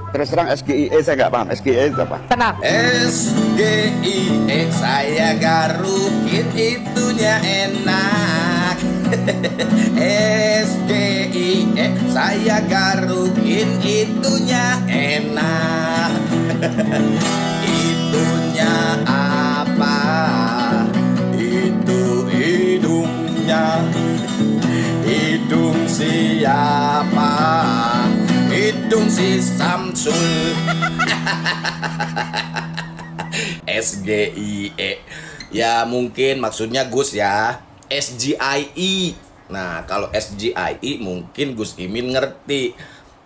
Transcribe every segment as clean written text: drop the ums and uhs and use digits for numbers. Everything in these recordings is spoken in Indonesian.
Terus terang SGIE saya nggak paham. SGIE itu apa? Tenang. SGIE saya garukin itunya enak. SGIE saya garukin itunya enak. Itunya apa? Itu hidungnya. Hidung siapa? Hidung si Samsul. SGIE. Ya mungkin maksudnya Gus ya. SGIE. Nah kalau SGIE mungkin Gus Imin ngerti.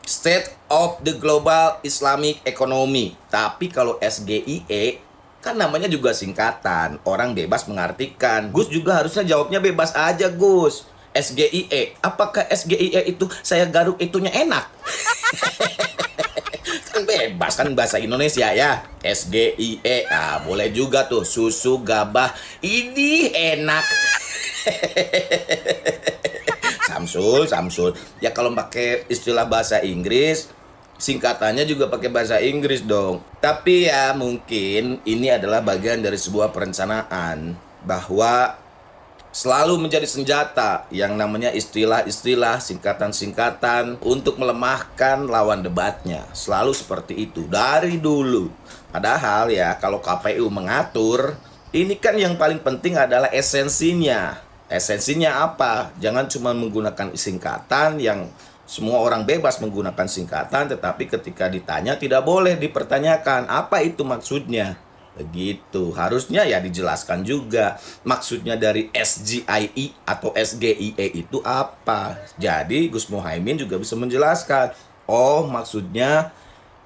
State of the Global Islamic Economy. Tapi kalau SGIE kan namanya juga singkatan. Orang bebas mengartikan. Gus juga harusnya jawabnya bebas aja Gus. SGIE. Apakah SGIE itu saya garuk itunya enak? Kan bebas kan bahasa Indonesia ya. SGIE. Ah, boleh juga tuh susu gabah. Ini enak. Samsul. Ya kalau pakai istilah bahasa Inggris, singkatannya juga pakai bahasa Inggris dong. Tapi ya mungkin ini adalah bagian dari sebuah perencanaan bahwa selalu menjadi senjata yang namanya istilah-istilah, singkatan-singkatan untuk melemahkan lawan debatnya. Selalu seperti itu dari dulu. Padahal ya kalau KPU mengatur, ini kan yang paling penting adalah esensinya. Esensinya apa? Jangan cuma menggunakan singkatan yang semua orang bebas menggunakan singkatan, tetapi ketika ditanya tidak boleh dipertanyakan apa itu maksudnya. Begitu, harusnya ya dijelaskan juga maksudnya dari SGIE atau SGIE itu apa. Jadi Gus Muhaimin juga bisa menjelaskan, oh maksudnya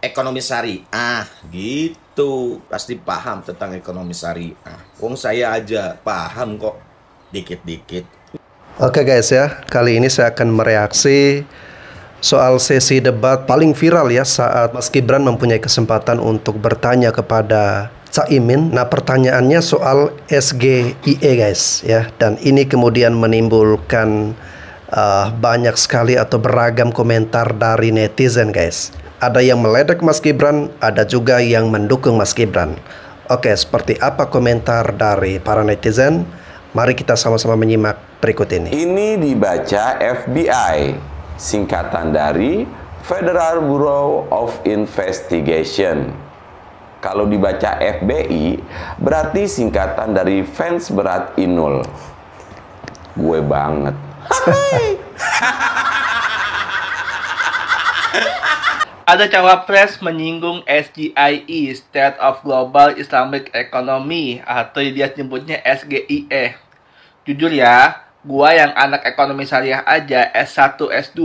ekonomi syariah gitu. Pasti paham tentang ekonomi syariah. Wong saya aja paham kok dikit-dikit. Oke guys ya, kali ini saya akan mereaksi soal sesi debat paling viral ya saat Mas Gibran mempunyai kesempatan untuk bertanya kepada Caimin. Nah pertanyaannya soal SGIE guys ya, dan ini kemudian menimbulkan banyak sekali atau beragam komentar dari netizen guys. Ada yang meledek Mas Gibran, ada juga yang mendukung Mas Gibran. Oke, seperti apa komentar dari para netizen? Mari kita sama-sama menyimak berikut ini. Ini dibaca FBI, singkatan dari Federal Bureau of Investigation. Kalau dibaca FBI, berarti singkatan dari fans berat Inul. Gue banget. Ada cawapres menyinggung SGIE, State of Global Islamic Economy, atau dia nyebutnya SGIE. Jujur ya, gua yang anak ekonomi syariah aja S1, S2,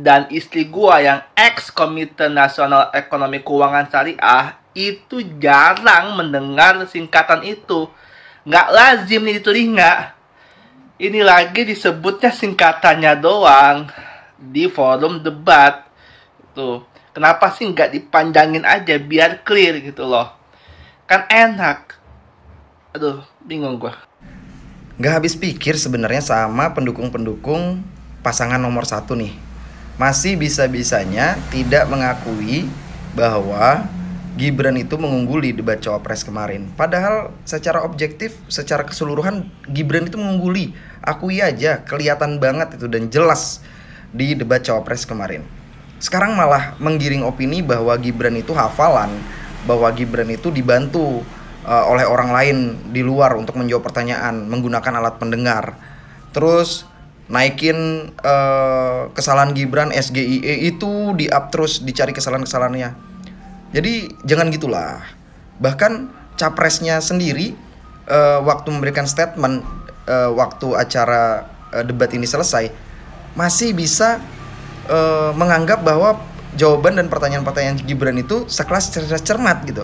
dan istri gua yang ex-Komite Nasional Ekonomi Keuangan Syariah itu jarang mendengar singkatan itu. Nggak lazim nih di telinga. Ini lagi disebutnya singkatannya doang di forum debat. Tuh, kenapa sih nggak dipanjangin aja biar clear gitu loh? Kan enak. Aduh, bingung gua. Nggak habis pikir sebenarnya sama pendukung-pendukung pasangan nomor 1 nih. Masih bisa-bisanya tidak mengakui bahwa Gibran itu mengungguli debat cawapres kemarin. Padahal secara objektif, secara keseluruhan Gibran itu mengungguli. Akui aja, kelihatan banget itu dan jelas di debat cawapres kemarin. Sekarang malah menggiring opini bahwa Gibran itu hafalan, bahwa Gibran itu dibantu oleh orang lain di luar untuk menjawab pertanyaan menggunakan alat pendengar. Terus naikin kesalahan Gibran SGIE itu di-up terus, dicari kesalahan-kesalahannya. Jadi jangan gitulah. Bahkan capresnya sendiri waktu memberikan statement waktu acara debat ini selesai masih bisa menganggap bahwa jawaban dan pertanyaan-pertanyaan Gibran itu sekelas cerdas cermat gitu.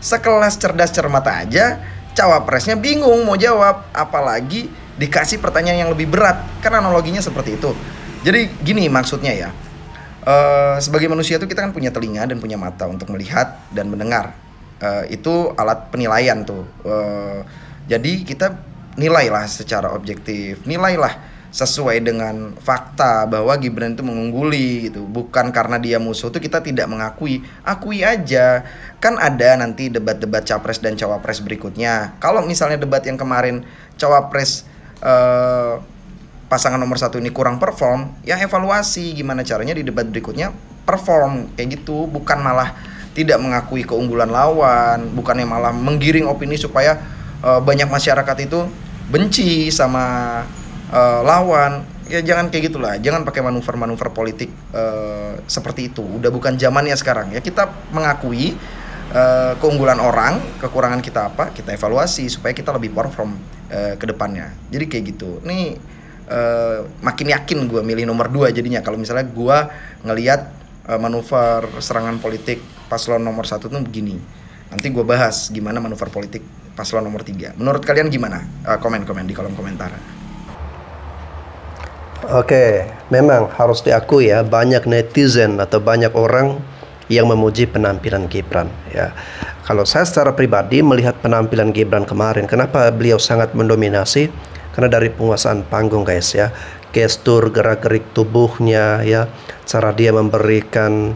Sekelas cerdas cermat aja cawapresnya bingung mau jawab, apalagi dikasih pertanyaan yang lebih berat. Kan analoginya seperti itu. Jadi gini maksudnya ya, sebagai manusia tuh kita kan punya telinga dan punya mata untuk melihat dan mendengar. Itu alat penilaian tuh. Jadi kita nilailah secara objektif, nilailah sesuai dengan fakta bahwa Gibran itu mengungguli gitu. Bukan karena dia musuh tuh kita tidak mengakui. Akui aja. Kan ada nanti debat-debat capres dan cawapres berikutnya. Kalau misalnya debat yang kemarin cawapres pasangan nomor 1 ini kurang perform, ya evaluasi gimana caranya di debat berikutnya perform kayak gitu. Bukan malah tidak mengakui keunggulan lawan, bukannya malah menggiring opini supaya banyak masyarakat itu benci sama lawan. Ya jangan kayak gitulah, jangan pakai manuver-manuver politik seperti itu. Udah bukan zamannya sekarang. Ya kita mengakui keunggulan orang, kekurangan kita apa, kita evaluasi supaya kita lebih perform ke depannya. Jadi kayak gitu. Nih makin yakin gue milih nomor 2 jadinya kalau misalnya gue ngelihat manuver serangan politik paslon nomor 1 tuh begini. Nanti gue bahas gimana manuver politik paslon nomor 3. Menurut kalian gimana? Komen-komen di kolom komentar. Oke, memang harus diakui ya, banyak netizen atau banyak orang yang memuji penampilan Gibran ya. Kalau saya secara pribadi melihat penampilan Gibran kemarin, kenapa beliau sangat mendominasi? Karena dari penguasaan panggung guys ya, gestur, gerak-gerik tubuhnya ya, cara dia memberikan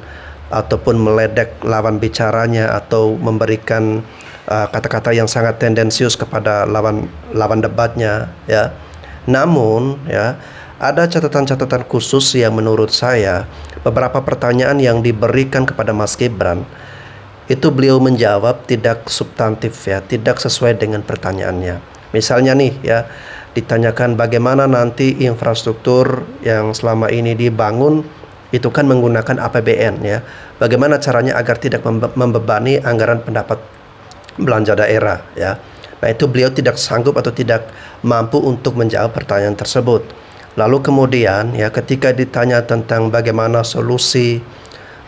ataupun meledek lawan bicaranya atau memberikan kata-kata yang sangat tendensius kepada lawan debatnya ya. Namun ya, ada catatan-catatan khusus yang menurut saya beberapa pertanyaan yang diberikan kepada Mas Gibran itu beliau menjawab tidak substantif ya, tidak sesuai dengan pertanyaannya. Misalnya nih ya, ditanyakan bagaimana nanti infrastruktur yang selama ini dibangun itu kan menggunakan APBN ya. Bagaimana caranya agar tidak membebani anggaran pendapat belanja daerah ya. Nah, itu beliau tidak sanggup atau tidak mampu untuk menjawab pertanyaan tersebut. Lalu kemudian ya, ketika ditanya tentang bagaimana solusi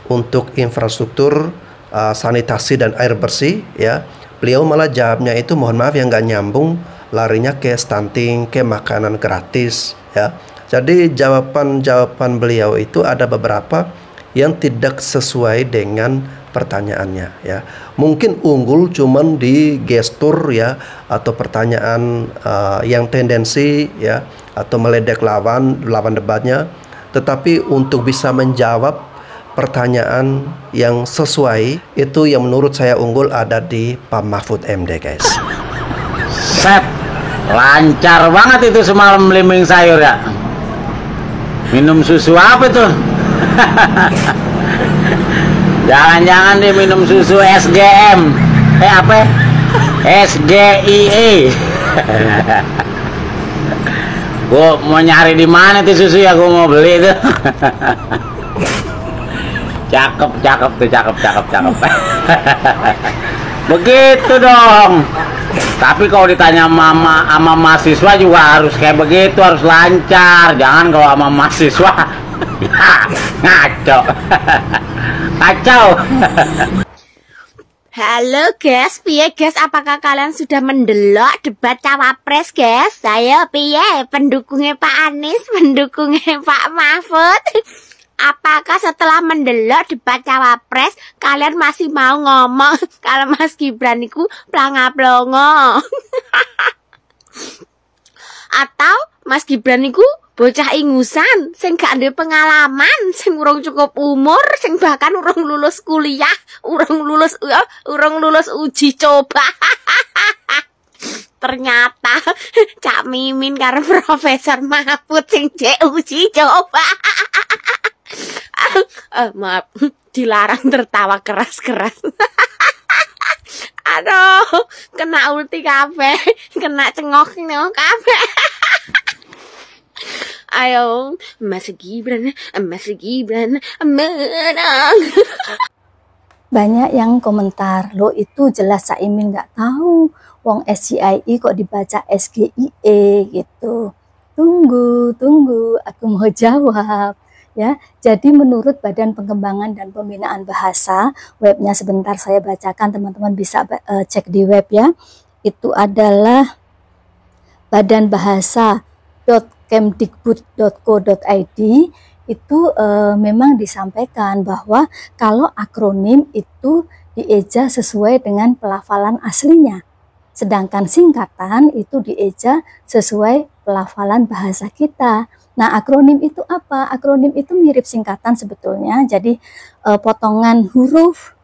untuk infrastruktur sanitasi dan air bersih ya, beliau malah jawabnya itu mohon maaf yang nggak nyambung, larinya ke stunting, ke makanan gratis ya. Jadi jawaban beliau itu ada beberapa yang tidak sesuai dengan pertanyaannya ya. Mungkin unggul cuman di gestur ya, atau pertanyaan yang tendensi ya, atau meledek lawan debatnya. Tetapi untuk bisa menjawab pertanyaan yang sesuai, itu yang menurut saya unggul ada di Pak Mahfud MD guys. Set, lancar banget itu semalam belimbing sayur ya. Minum susu apa tuh? Jangan-jangan dia minum susu SGM. Apa? SGIE. Gua mau nyari di mana tuh susu ya, gua mau beli tuh. Cakep tuh. Begitu dong. Tapi kalau ditanya sama mahasiswa juga harus kayak begitu, harus lancar. Jangan kalau sama mahasiswa ngaco. Kacau. Halo guys, piye guys? Apakah kalian sudah mendelok debat cawapres guys? Saya piye? Pendukungnya Pak Anies, pendukungnya Pak Mahfud. Apakah setelah mendelok debat cawapres kalian masih mau ngomong kalau Mas Gibran itu planga-plongo? Atau Mas Gibran itu bocah ingusan sing gak ada pengalaman, sing urung cukup umur, sing bahkan urung lulus kuliah, urung lulus uji coba. Ternyata Cak Mimin karo Profesor Mahfud sing cek uji coba. Maaf, dilarang tertawa keras-keras. Aduh, kena ulti kabeh, kena cengok kabeh. Ayo, Mas Gibran menang. Banyak yang komentar, lo itu jelas Caimin nggak tahu, wong SGIE kok dibaca SGIE gitu. Tunggu, aku mau jawab. Ya, jadi menurut Badan Pengembangan dan Pembinaan Bahasa, webnya sebentar saya bacakan, teman-teman bisa cek di web ya. Itu adalah badanbahasa.kemdikbud.co.id. Itu memang disampaikan bahwa kalau akronim itu dieja sesuai dengan pelafalan aslinya, sedangkan singkatan itu dieja sesuai pelafalan bahasa kita. Nah, akronim itu apa? Akronim itu mirip singkatan sebetulnya. Jadi potongan huruf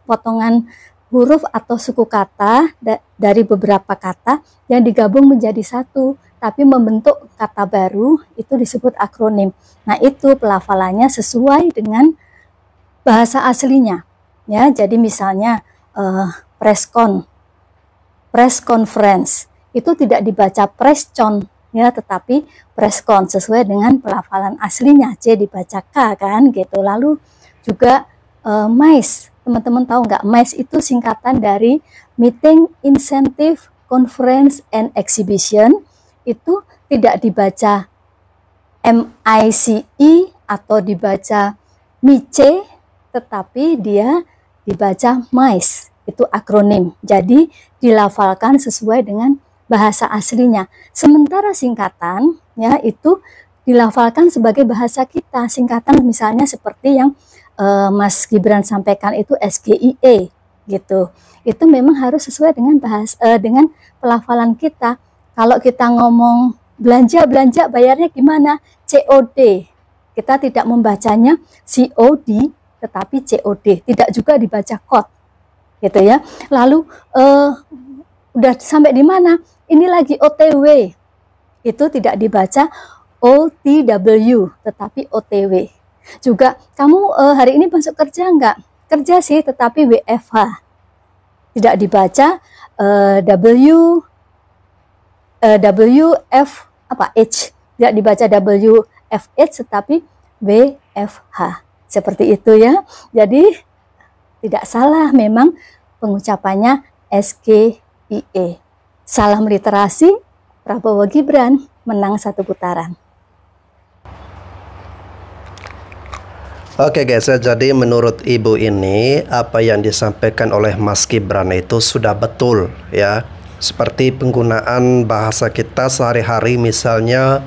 atau suku kata dari beberapa kata yang digabung menjadi satu, tapi membentuk kata baru, itu disebut akronim. Nah, itu pelafalannya sesuai dengan bahasa aslinya. Ya, jadi misalnya press conference itu tidak dibaca press con, ya, tetapi preskon sesuai dengan pelafalan aslinya, C dibaca K kan gitu. Lalu juga MICE, teman-teman tahu nggak, MICE itu singkatan dari Meeting, Incentive, Conference, and Exhibition. Itu tidak dibaca MICE atau dibaca MICE, tetapi dia dibaca MICE, itu akronim. Jadi dilafalkan sesuai dengan bahasa aslinya. Sementara singkatan ya itu dilafalkan sebagai bahasa kita. Singkatan misalnya seperti yang Mas Gibran sampaikan itu SGIE gitu. Itu memang harus sesuai dengan dengan pelafalan kita. Kalau kita ngomong belanja bayarnya gimana? COD. Kita tidak membacanya COD tetapi COD. Tidak juga dibaca code. Gitu ya. Lalu udah sampai di mana? Ini lagi OTW, itu tidak dibaca OTW, tetapi OTW. Juga, kamu hari ini masuk kerja enggak? Kerja sih, tetapi WFH. Tidak dibaca H. Tidak dibaca WFH, tetapi WFH. Seperti itu ya. Jadi, tidak salah memang pengucapannya SGIE. Salam literasi, Prabowo Gibran menang 1 putaran. Oke guys, jadi menurut ibu ini apa yang disampaikan oleh Mas Gibran itu sudah betul ya. Seperti penggunaan bahasa kita sehari-hari, misalnya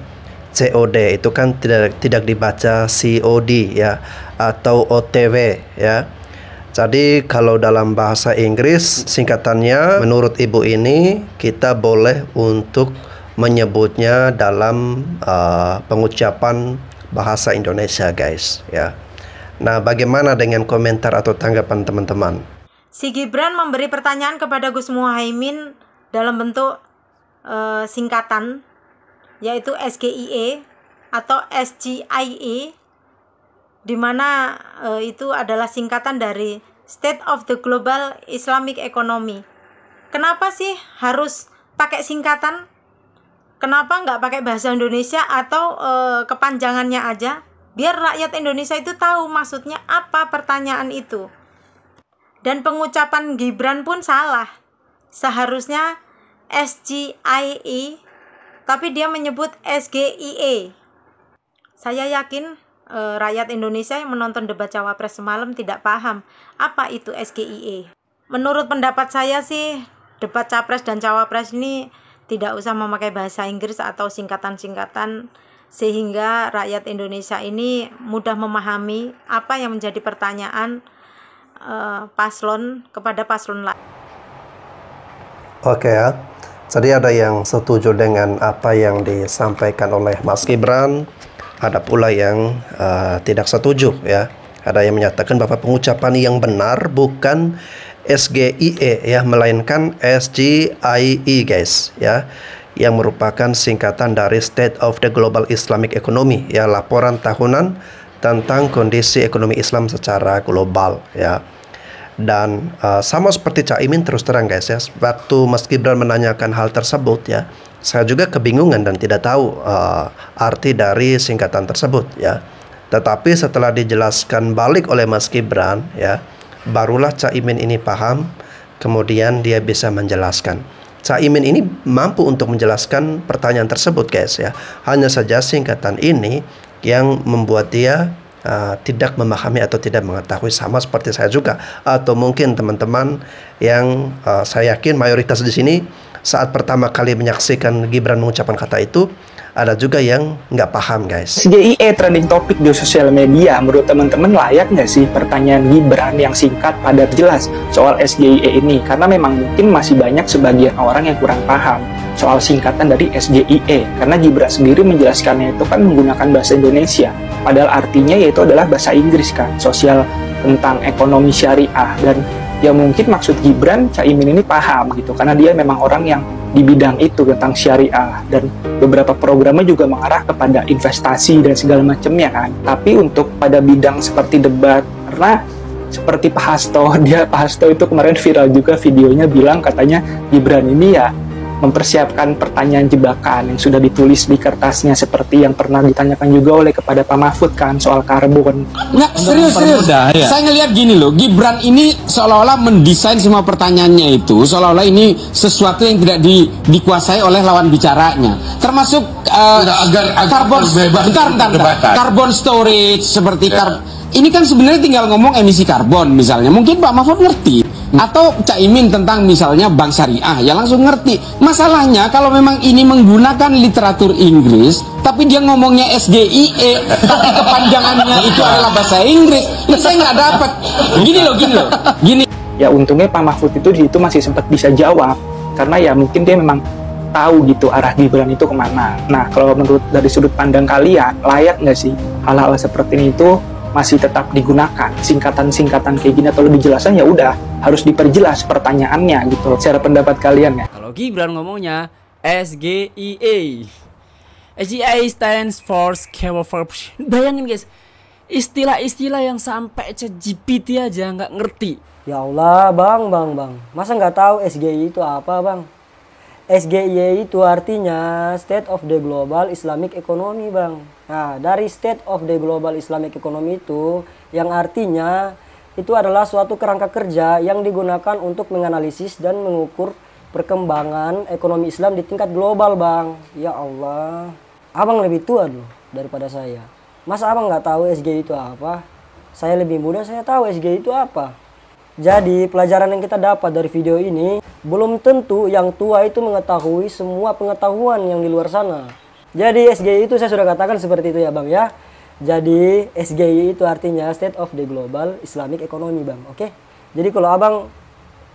COD itu kan tidak dibaca COD ya, atau OTW ya. Jadi kalau dalam bahasa Inggris singkatannya menurut ibu ini kita boleh untuk menyebutnya dalam pengucapan bahasa Indonesia guys ya. Nah, bagaimana dengan komentar atau tanggapan teman-teman? Si Gibran memberi pertanyaan kepada Gus Muhaimin dalam bentuk singkatan, yaitu SGIE atau SGIE, di mana itu adalah singkatan dari State of the Global Islamic Economy. Kenapa sih harus pakai singkatan? Kenapa nggak pakai bahasa Indonesia atau kepanjangannya aja? Biar rakyat Indonesia itu tahu maksudnya apa pertanyaan itu. Dan pengucapan Gibran pun salah. Seharusnya SGIE, tapi dia menyebut SGIE. Saya yakin rakyat Indonesia yang menonton debat Cawapres semalam tidak paham apa itu SGIE. Menurut pendapat saya sih, debat Capres dan Cawapres ini tidak usah memakai bahasa Inggris atau singkatan-singkatan, sehingga rakyat Indonesia ini mudah memahami apa yang menjadi pertanyaan paslon kepada paslon lain. Oke ya, jadi ada yang setuju dengan apa yang disampaikan oleh Mas Gibran. Ada pula yang tidak setuju ya. Ada yang menyatakan bahwa pengucapan yang benar bukan SGIE ya, melainkan SGIE guys ya, yang merupakan singkatan dari State of the Global Islamic Economy ya, laporan tahunan tentang kondisi ekonomi Islam secara global ya. Dan sama seperti Caimin, terus terang guys ya, waktu Mas Gibran menanyakan hal tersebut ya, saya juga kebingungan dan tidak tahu arti dari singkatan tersebut ya. Tetapi setelah dijelaskan balik oleh Mas Gibran ya, barulah Caimin ini paham, kemudian dia bisa menjelaskan. Caimin ini mampu untuk menjelaskan pertanyaan tersebut guys ya. Hanya saja singkatan ini yang membuat dia tidak memahami atau tidak mengetahui, sama seperti saya juga, atau mungkin teman-teman yang saya yakin mayoritas di sini saat pertama kali menyaksikan Gibran mengucapkan kata itu, ada juga yang nggak paham, guys. SGIE trending topik di sosial media. Menurut teman-teman layak nggak sih pertanyaan Gibran yang singkat, padat, jelas soal SGIE ini? Karena memang mungkin masih banyak sebagian orang yang kurang paham soal singkatan dari SGIE. Karena Gibran sendiri menjelaskannya itu kan menggunakan bahasa Indonesia. Padahal artinya yaitu adalah bahasa Inggris kan, sosial tentang ekonomi syariah. Dan ya mungkin maksud Gibran, Caimin ini paham gitu, karena dia memang orang yang di bidang itu tentang syariah, dan beberapa programnya juga mengarah kepada investasi dan segala macamnya kan. Tapi untuk pada bidang seperti debat, karena seperti Pak Hasto itu kemarin viral juga videonya, bilang katanya Gibran ini ya mempersiapkan pertanyaan jebakan yang sudah ditulis di kertasnya, seperti yang pernah ditanyakan juga oleh kepada Pak Mahfud kan soal karbon. Nggak, serius. Saya ngelihat gini loh, Gibran ini seolah-olah mendesain semua pertanyaannya itu seolah-olah ini sesuatu yang tidak dikuasai oleh lawan bicaranya, termasuk karbon. Bentar. Carbon storage seperti ini kan sebenarnya tinggal ngomong emisi karbon misalnya, mungkin Pak Mahfud ngerti, atau Caimin tentang misalnya bank syariah, ya langsung ngerti. Masalahnya kalau memang ini menggunakan literatur Inggris, tapi dia ngomongnya SGIE, tapi kepanjangannya itu adalah bahasa Inggris, ya saya nggak dapat. Gini. Ya untungnya Pak Mahfud itu di situ masih sempat bisa jawab, karena ya mungkin dia memang tahu gitu arah Gibran itu kemana. Nah, kalau menurut dari sudut pandang kalian, layak nggak sih hal-hal seperti ini itu masih tetap digunakan, singkatan-singkatan kayak gini, atau lebih jelasan ya udah harus diperjelas pertanyaannya gitu. Secara pendapat kalian ya. Kalau Gibran ngomongnya SGIE. SGIE stands for Scale of. Bayangin guys, istilah-istilah yang sampai ChatGPT aja nggak ngerti. Ya Allah, bang, masa nggak tahu SGIE itu apa, bang? SGIE itu artinya State of the Global Islamic Economy, bang. Nah, dari State of the Global Islamic Economy itu, yang artinya itu adalah suatu kerangka kerja yang digunakan untuk menganalisis dan mengukur perkembangan ekonomi Islam di tingkat global, bang. Ya Allah, abang lebih tua loh daripada saya. Masa abang nggak tahu SGIE itu apa? Saya lebih muda, saya tahu SGIE itu apa. Jadi pelajaran yang kita dapat dari video ini, belum tentu yang tua itu mengetahui semua pengetahuan yang di luar sana. Jadi SGIE itu saya sudah katakan seperti itu ya, bang ya. Jadi SGIE itu artinya State of the Global Islamic Economy, bang. Oke. Jadi kalau abang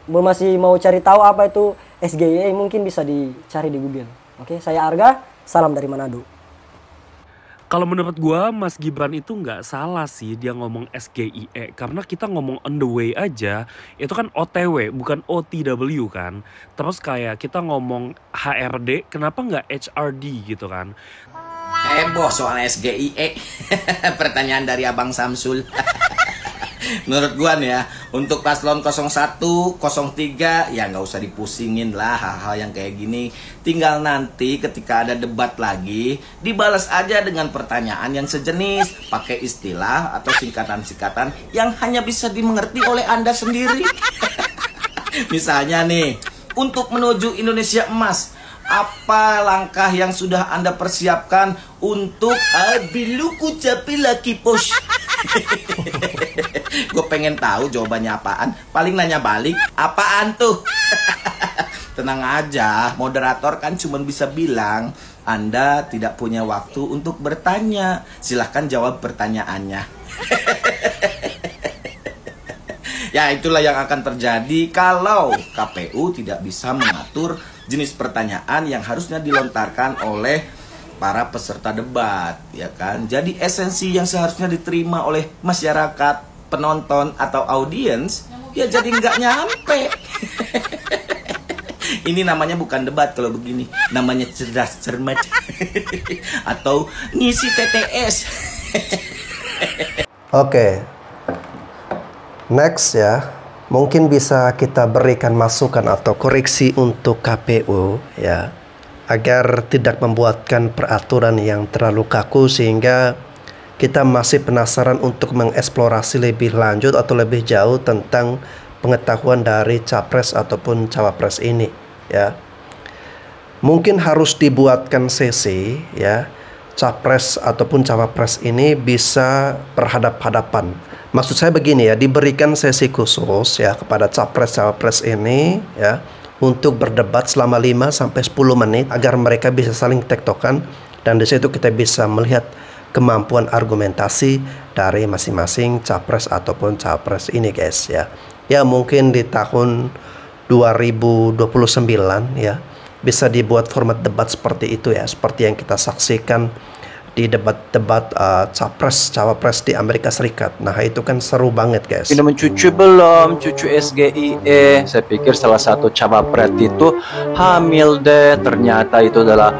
masih mau cari tahu apa itu SGIE, mungkin bisa dicari di Google. Oke, saya Arga, salam dari Manado. Kalau menurut gua Mas Gibran itu nggak salah sih dia ngomong SGIE, karena kita ngomong on the way aja itu kan OTW bukan OTW kan. Terus kayak kita ngomong HRD, kenapa nggak HRD gitu kan? Heboh soal SGIE. Pertanyaan dari Abang Samsul. Menurut gua nih ya, untuk paslon 01, 03 ya nggak usah dipusingin lah hal-hal yang kayak gini. Tinggal nanti ketika ada debat lagi, dibalas aja dengan pertanyaan yang sejenis, pakai istilah atau singkatan-singkatan yang hanya bisa dimengerti oleh Anda sendiri. Misalnya nih, untuk menuju Indonesia Emas, apa langkah yang sudah Anda persiapkan untuk biluku capi laki pos? Gue pengen tahu jawabannya apaan. Paling nanya balik, apaan tuh? Tenang aja, moderator kan cuma bisa bilang Anda tidak punya waktu untuk bertanya. Silahkan jawab pertanyaannya. Ya itulah yang akan terjadi kalau KPU tidak bisa mengatur jenis pertanyaan yang harusnya dilontarkan oleh para peserta debat, ya kan? Jadi esensi yang seharusnya diterima oleh masyarakat, penonton atau audiens, ya jadi nggak nyampe. Ini namanya bukan debat kalau begini, namanya cerdas cermat atau ngisi TTS. Oke. Next ya, mungkin bisa kita berikan masukan atau koreksi untuk KPU ya, agar tidak membuatkan peraturan yang terlalu kaku sehingga kita masih penasaran untuk mengeksplorasi lebih lanjut atau lebih jauh tentang pengetahuan dari capres ataupun cawapres ini ya. Mungkin harus dibuatkan sesi ya, capres ataupun cawapres ini bisa berhadap-hadapan. Maksud saya begini ya, diberikan sesi khusus ya kepada capres-cawapres ini ya, untuk berdebat selama 5-10 menit agar mereka bisa saling tektokan, dan di situ kita bisa melihat kemampuan argumentasi dari masing-masing capres ataupun cawapres ini guys ya. Ya mungkin di tahun 2029 ya bisa dibuat format debat seperti itu ya, seperti yang kita saksikan di debat-debat capres cawapres di Amerika Serikat. Nah itu kan seru banget guys. Minum cucu belum? Cucu SGIE. Saya pikir salah satu cawapres itu hamil deh. Ternyata itu adalah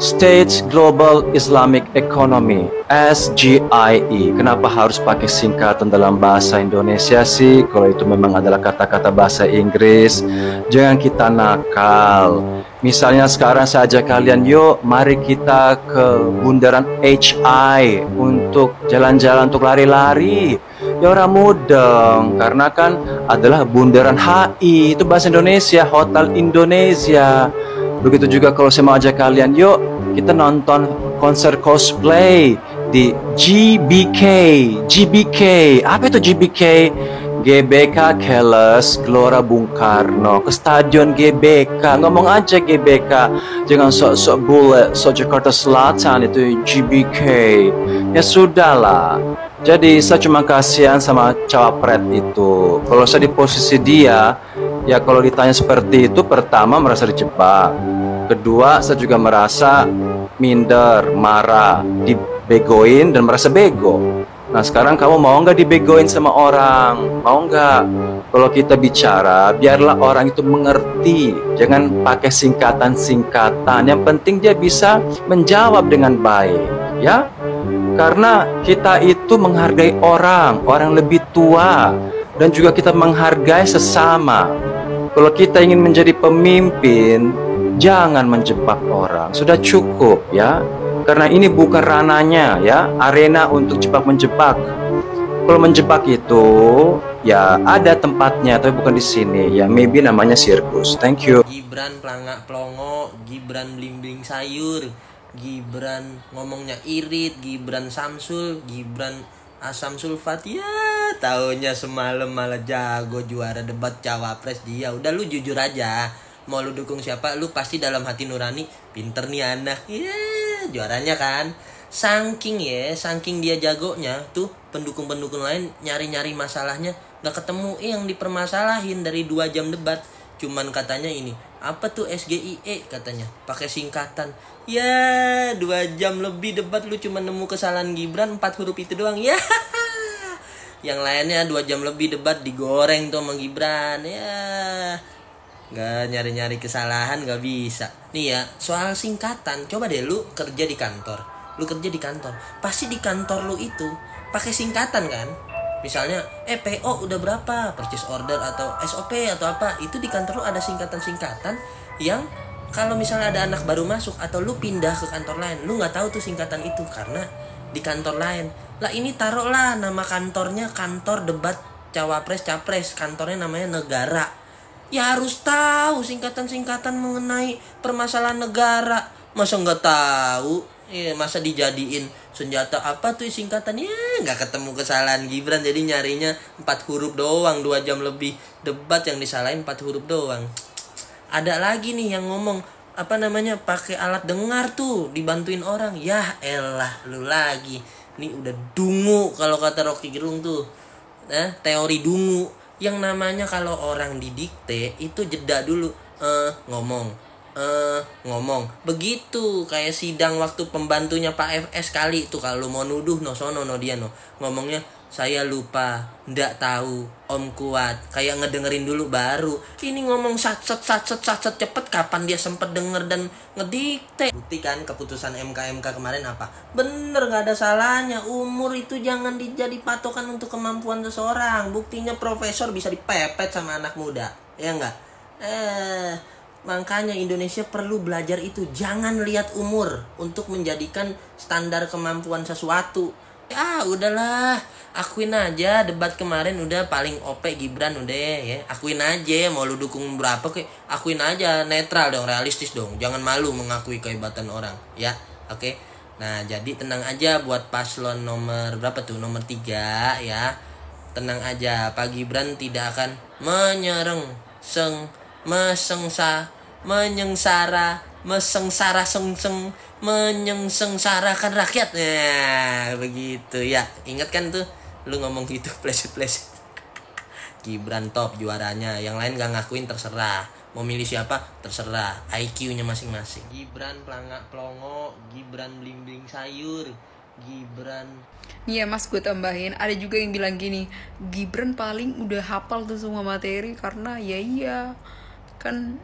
States Global Islamic Economy, SGIE. Kenapa harus pakai singkatan dalam bahasa Indonesia sih? Kalau itu memang adalah kata-kata bahasa Inggris, jangan kita nakal. Misalnya sekarang saja kalian, yuk mari kita ke bundaran HI untuk jalan-jalan, untuk lari-lari. Ya orang mudeng, karena kan adalah bundaran HI, itu bahasa Indonesia, Hotel Indonesia. Begitu juga kalau saya mau ajak kalian, yuk kita nonton konser cosplay di GBK. Apa itu GBK? GBK Keles Gelora Bung Karno, ke stadion GBK. Ngomong aja GBK, jangan sok-sok bule, sok Jakarta Selatan, itu GBK. Ya sudahlah. Jadi saya cuma kasihan sama cawapres itu. Kalau saya di posisi dia, ya kalau ditanya seperti itu, pertama merasa dijebak, kedua saya juga merasa minder, marah, dibegoin dan merasa bego. Nah sekarang kamu mau nggak dibegoin sama orang? Mau nggak? Kalau kita bicara, biarlah orang itu mengerti. Jangan pakai singkatan-singkatan. Yang penting dia bisa menjawab dengan baik, ya. Karena kita itu menghargai orang lebih tua, dan juga kita menghargai sesama. Kalau kita ingin menjadi pemimpin, jangan menjebak orang. Sudah cukup ya. Karena ini bukan rananya ya, arena untuk jebak menjebak. Kalau menjebak itu ya ada tempatnya, tapi bukan di sini. Ya maybe namanya sirkus. Thank you. Gibran pelangak pelongo, Gibran blimbing sayur, Gibran ngomongnya irit, Gibran Samsul, Gibran asam sulfat. Ya taunya semalam malah jago juara debat cawapres dia. Udah lu jujur aja, mau lu dukung siapa, lu pasti dalam hati nurani pinter nih anak. Juaranya kan. Saking dia jagonya tuh, pendukung-pendukung lain nyari-nyari masalahnya gak ketemu yang dipermasalahin dari 2 jam debat. Cuman katanya ini, apa tuh SGIE katanya, pakai singkatan. Ya 2 jam lebih debat lu cuma nemu kesalahan Gibran 4 huruf itu doang. Ya yang lainnya 2 jam lebih debat digoreng tuh sama Gibran. Ya gak nyari-nyari kesalahan gak bisa. Nih ya, soal singkatan, coba deh lu kerja di kantor. Pasti di kantor lu itu pakai singkatan kan. Misalnya, PO udah berapa, purchase order atau SOP atau apa, itu di kantor lu ada singkatan-singkatan yang kalau misalnya ada anak baru masuk atau lu pindah ke kantor lain, lu nggak tahu tuh singkatan itu karena di kantor lain. Lah ini taruhlah nama kantornya kantor debat cawapres capres, kantornya namanya negara. Ya harus tahu singkatan-singkatan mengenai permasalahan negara. Masa nggak tahu? Masa dijadiin senjata apa tuh singkatannya? Nggak ketemu kesalahan Gibran, jadi nyarinya 4 huruf doang. 2 jam lebih debat yang disalahin 4 huruf doang. Ada lagi nih yang ngomong apa namanya, pakai alat dengar tuh dibantuin orang. Ya elah lu lagi. Nih udah dungu kalau kata Rocky Gerung tuh. Teori dungu. Yang namanya kalau orang didikte itu jeda dulu, ngomong begitu kayak sidang waktu pembantunya Pak FS kali itu, kalau mau nuduh no sono no dia no ngomongnya saya lupa, ndak tahu, Om Kuat, kayak ngedengerin dulu baru. Ini ngomong satset cepet, kapan dia sempet denger dan ngedikte. Bukti kan keputusan MK kemarin apa? Bener, nggak ada salahnya. Umur itu jangan dijadi patokan untuk kemampuan seseorang. Buktinya profesor bisa dipepet sama anak muda, ya enggak? Makanya Indonesia perlu belajar itu. Jangan lihat umur untuk menjadikan standar kemampuan sesuatu. Udahlah, akuin aja debat kemarin udah paling OP Gibran udah ya. Akuin aja, mau lu dukung berapa kek, akuin aja, netral dong, realistis dong. Jangan malu mengakui kehebatan orang, ya. Oke. Nah, jadi tenang aja buat paslon nomor berapa tuh? Nomor 3 ya. Tenang aja, Pak Gibran tidak akan menyereng menyengsara menyengsarakan rakyat. Nah, begitu ya. Ingat kan tuh lu ngomong gitu, pleset. Gibran top juaranya, yang lain gak ngakuin terserah. Mau milih siapa terserah, IQ-nya masing-masing. Gibran pelongo, Gibran bling-bling sayur, Gibran. Nih ya mas, gue tambahin, ada juga yang bilang gini, Gibran paling udah hafal tuh semua materi karena ya iya kan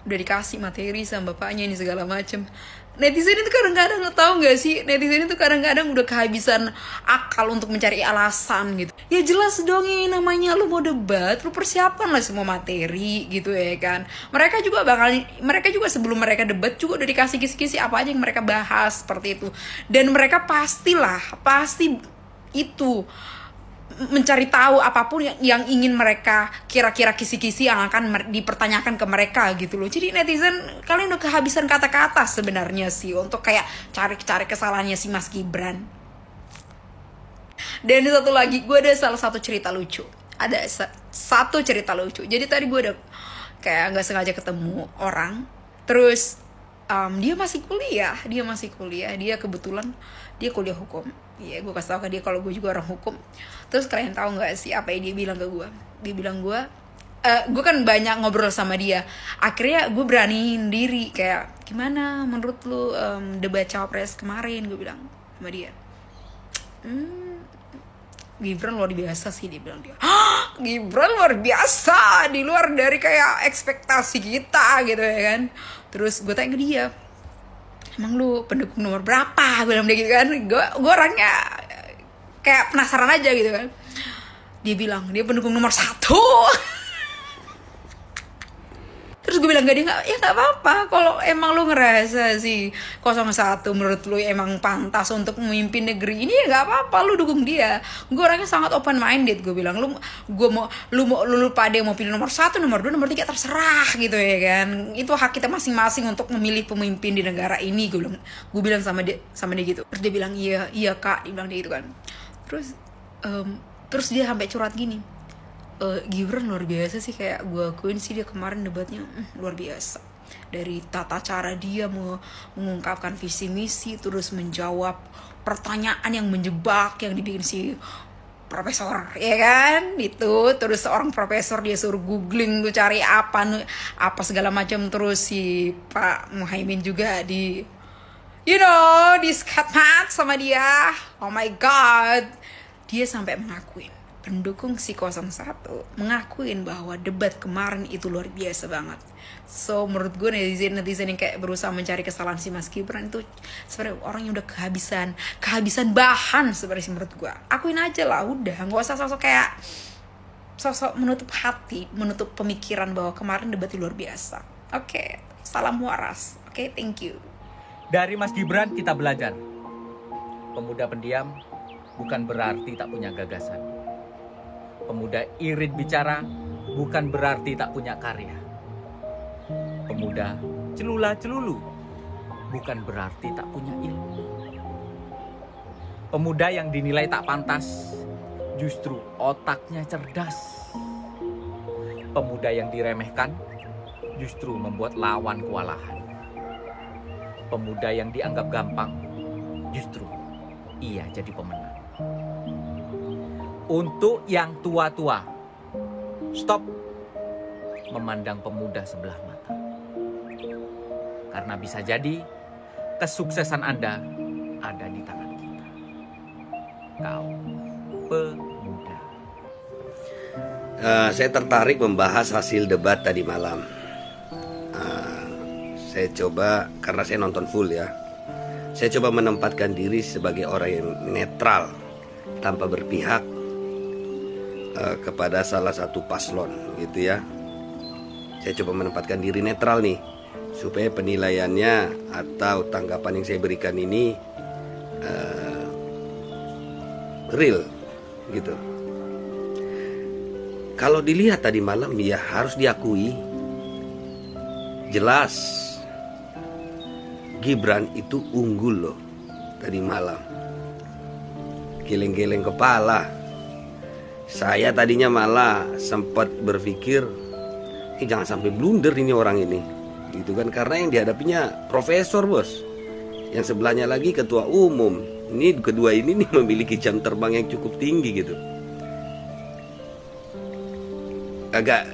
udah dikasih materi sama bapaknya ini segala macem. Netizen itu kadang-kadang, tahu nggak sih, netizen itu kadang-kadang udah kehabisan akal untuk mencari alasan gitu. Ya jelas dong, ini namanya lu mau debat, lu persiapan lah semua materi gitu ya kan. Mereka juga sebelum mereka debat juga udah dikasih kisi-kisi apa aja yang mereka bahas seperti itu. Dan mereka pasti itu mencari tahu apapun yang ingin mereka kira-kira kisi-kisi yang akan dipertanyakan ke mereka gitu loh. Jadi netizen kalian udah kehabisan kata-kata sebenarnya sih untuk kayak cari-cari kesalahannya si Mas Gibran. Dan satu lagi, gue ada salah satu cerita lucu. Ada satu cerita lucu. Jadi tadi gue udah kayak nggak sengaja ketemu orang, terus dia masih kuliah, dia kebetulan dia kuliah hukum. Iya, gue kasih tau ke dia kalau gue juga orang hukum. Terus kalian tahu nggak sih apa yang dia bilang ke gue? Dia bilang gue kan banyak ngobrol sama dia. Akhirnya gue beraniin diri kayak, gimana menurut lu debat cawapres kemarin? Gue bilang sama dia, Gibran luar biasa sih, dia bilang dia. Gibran luar biasa, di luar dari kayak ekspektasi kita gitu ya kan. Terus gue tanya ke dia, emang lu pendukung nomor berapa? Gue bilang dia gitu kan. Gue orangnya kayak penasaran aja gitu kan. Dia bilang dia pendukung nomor 1. Terus gue bilang ya nggak apa-apa kalau emang lu ngerasa sih 01 menurut lu emang pantas untuk memimpin negeri ini, ya nggak apa-apa, lu dukung dia. Gue orangnya sangat open minded. Gue bilang lu pada mau pilih nomor 1, nomor 2, nomor 3 terserah gitu ya kan. Itu hak kita masing-masing untuk memilih pemimpin di negara ini. Gue bilang sama dia gitu. Terus dia bilang iya kak, dia bilang dia gitu kan. Terus dia sampai curhat gini, Gibran luar biasa sih, kayak gue akuin sih dia kemarin debatnya luar biasa. Dari tata cara dia mengungkapkan visi misi, terus menjawab pertanyaan yang menjebak yang dibikin si profesor, ya kan? Itu terus seorang profesor dia suruh googling tuh cari apa segala macam. Terus si Pak Muhaimin juga di skatmat sama dia. Oh my god, dia sampai mengakuin, pendukung si 01 mengakuin bahwa debat kemarin itu luar biasa banget. So menurut gue netizen yang kayak berusaha mencari kesalahan si Mas Gibran itu sebenarnya orang yang udah kehabisan bahan sebenarnya sih menurut gue. Akuin aja lah, udah nggak usah sosok menutup hati, menutup pemikiran bahwa kemarin debat itu luar biasa. Oke, salam waras. Oke, thank you. Dari Mas Gibran kita belajar, pemuda pendiam bukan berarti tak punya gagasan. Pemuda irit bicara bukan berarti tak punya karya. Pemuda celula-celulu bukan berarti tak punya ilmu. Pemuda yang dinilai tak pantas justru otaknya cerdas. Pemuda yang diremehkan justru membuat lawan kewalahan. Pemuda yang dianggap gampang justru ia jadi pemenang. Untuk yang tua-tua, stop memandang pemuda sebelah mata. Karena bisa jadi kesuksesan Anda ada di tangan kita. Kau pemuda. Saya tertarik membahas hasil debat tadi malam. Saya coba, karena saya nonton full ya, saya coba menempatkan diri sebagai orang yang netral tanpa berpihak kepada salah satu paslon gitu ya. Saya coba menempatkan diri netral nih, supaya penilaiannya atau tanggapan yang saya berikan ini real gitu. Kalau dilihat tadi malam ya harus diakui, jelas Gibran itu unggul loh tadi malam. Geleng-geleng kepala. Saya tadinya malah sempat berpikir jangan sampai blunder ini orang ini, gitu kan, karena yang dihadapinya profesor, bos, yang sebelahnya lagi ketua umum. Ini kedua ini nih memiliki jam terbang yang cukup tinggi gitu. Agak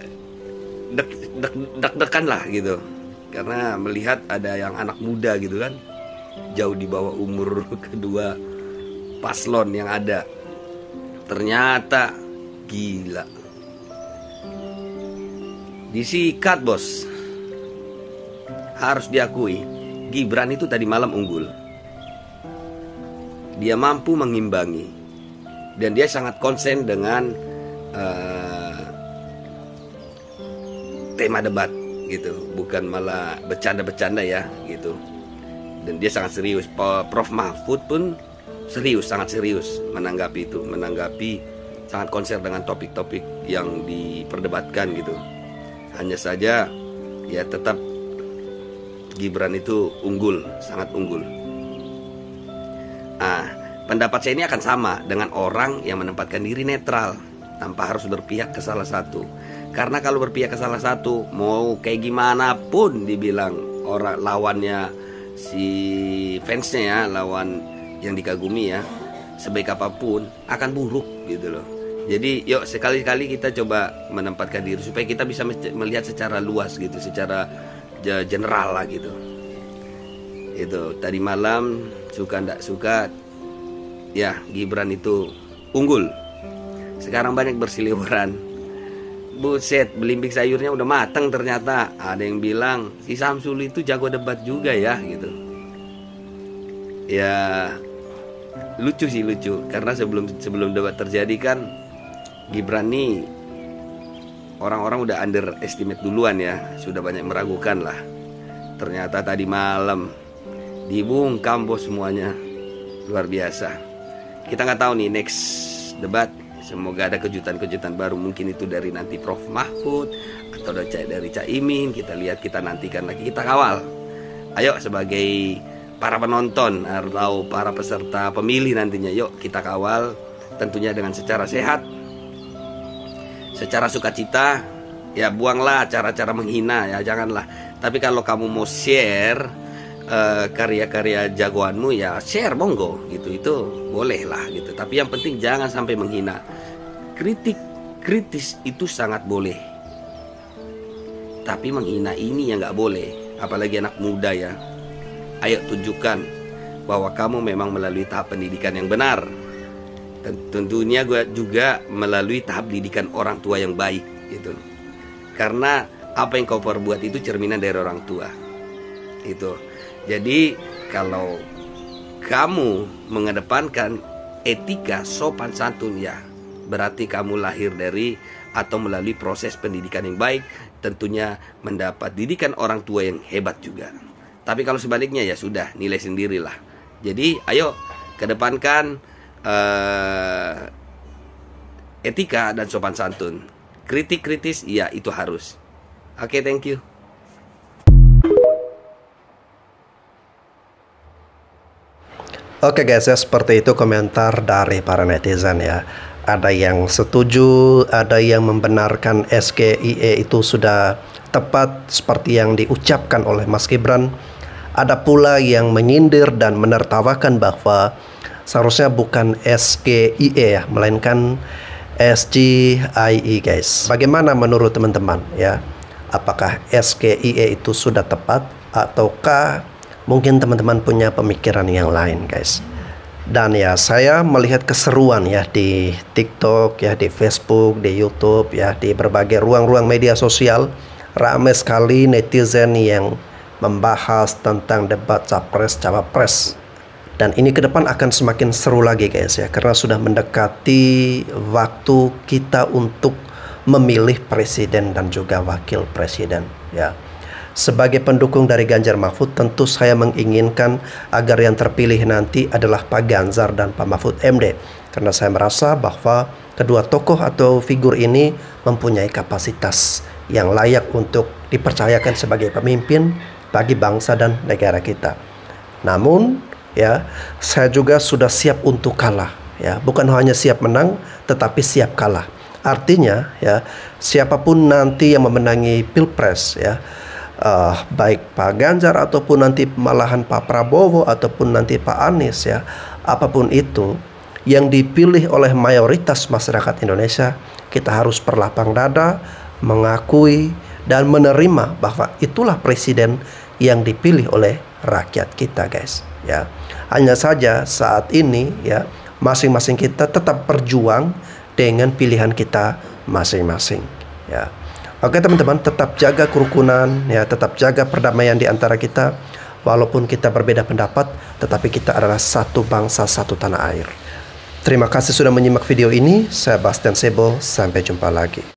deg-degan lah gitu, karena melihat ada yang anak muda gitu kan, jauh di bawah umur kedua paslon yang ada. Ternyata gila, disikat, bos. Harus diakui, Gibran itu tadi malam unggul. Dia mampu mengimbangi, dan dia sangat konsen dengan tema debat gitu, bukan malah bercanda-bercanda ya gitu. Dan dia sangat serius. Prof Mahfud pun serius, sangat serius menanggapi itu, sangat konsen dengan topik-topik yang diperdebatkan gitu. Hanya saja ya tetap Gibran itu unggul, sangat unggul. Pendapat saya ini akan sama dengan orang yang menempatkan diri netral tanpa harus berpihak ke salah satu. Karena kalau berpihak ke salah satu, mau kayak gimana pun dibilang orang lawannya, si fansnya ya, lawan yang dikagumi ya, sebaik apapun akan buruk gitu loh. Jadi yuk sekali-kali kita coba menempatkan diri supaya kita bisa melihat secara luas gitu, secara general lah gitu. Itu tadi malam suka ndak suka ya, Gibran itu unggul. Sekarang banyak berseliweran, buset, belimbing sayurnya udah matang ternyata. Ada yang bilang si Samsul itu jago debat juga ya gitu. Ya lucu sih, lucu, karena sebelum debat terjadi kan Gibran nih orang-orang udah underestimate duluan ya, sudah banyak meragukan lah. Ternyata tadi malam dibungkam, bos, semuanya luar biasa. Kita nggak tahu nih next debat, semoga ada kejutan-kejutan baru, mungkin itu dari nanti Prof Mahfud atau dari Caimin. Kita lihat, kita nantikan lagi, kita kawal. Ayo sebagai para penonton atau para peserta pemilih nantinya, yuk kita kawal, tentunya dengan secara sehat, secara sukacita. Ya buanglah cara-cara menghina ya, janganlah. Tapi kalau kamu mau share karya-karya jagoanmu ya share, monggo gitu, itu boleh lah gitu. Tapi yang penting jangan sampai menghina. Kritis itu sangat boleh, tapi menghina ini ya nggak boleh, apalagi anak muda ya. Ayo tunjukkan bahwa kamu memang melalui tahap pendidikan yang benar. Tentunya gue juga melalui tahap didikan orang tua yang baik gitu. Karena apa yang kau perbuat itu cerminan dari orang tua itu. Jadi kalau kamu mengedepankan etika sopan santun ya, berarti kamu lahir dari atau melalui proses pendidikan yang baik, tentunya mendapat didikan orang tua yang hebat juga. Tapi kalau sebaliknya ya sudah, nilai sendirilah. Jadi ayo kedepankan etika dan sopan santun. Kritis ya itu harus. Oke, thank you. Oke guys, ya seperti itu komentar dari para netizen ya. Ada yang setuju, ada yang membenarkan SGIE itu sudah tepat seperti yang diucapkan oleh Mas Gibran. Ada pula yang menyindir dan menertawakan bahwa seharusnya bukan SGIE ya, melainkan SGIE guys. Bagaimana menurut teman-teman ya? Apakah SGIE itu sudah tepat ataukah mungkin teman-teman punya pemikiran yang lain guys? Dan ya saya melihat keseruan ya di TikTok ya, di Facebook, di YouTube ya, di berbagai ruang-ruang media sosial. Ramai sekali netizen yang membahas tentang debat capres-cawapres. Dan ini ke depan akan semakin seru lagi guys ya, karena sudah mendekati waktu kita untuk memilih presiden dan juga wakil presiden ya. Sebagai pendukung dari Ganjar Mahfud, tentu saya menginginkan agar yang terpilih nanti adalah Pak Ganjar dan Pak Mahfud MD. Karena saya merasa bahwa kedua tokoh atau figur ini mempunyai kapasitas yang layak untuk dipercayakan sebagai pemimpin bagi bangsa dan negara kita. Namun, ya, saya juga sudah siap untuk kalah. Ya, bukan hanya siap menang, tetapi siap kalah. Artinya ya, siapapun nanti yang memenangi Pilpres ya, baik Pak Ganjar ataupun nanti malahan Pak Prabowo ataupun nanti Pak Anies ya, apapun itu yang dipilih oleh mayoritas masyarakat Indonesia, kita harus berlapang dada, mengakui dan menerima bahwa itulah presiden yang dipilih oleh rakyat kita, guys ya. Hanya saja saat ini ya, masing-masing kita tetap berjuang dengan pilihan kita masing-masing ya. Oke teman-teman, tetap jaga kerukunan ya, tetap jaga perdamaian di antara kita. Walaupun kita berbeda pendapat, tetapi kita adalah satu bangsa, satu tanah air. Terima kasih sudah menyimak video ini. Saya Bastian Sebo, sampai jumpa lagi.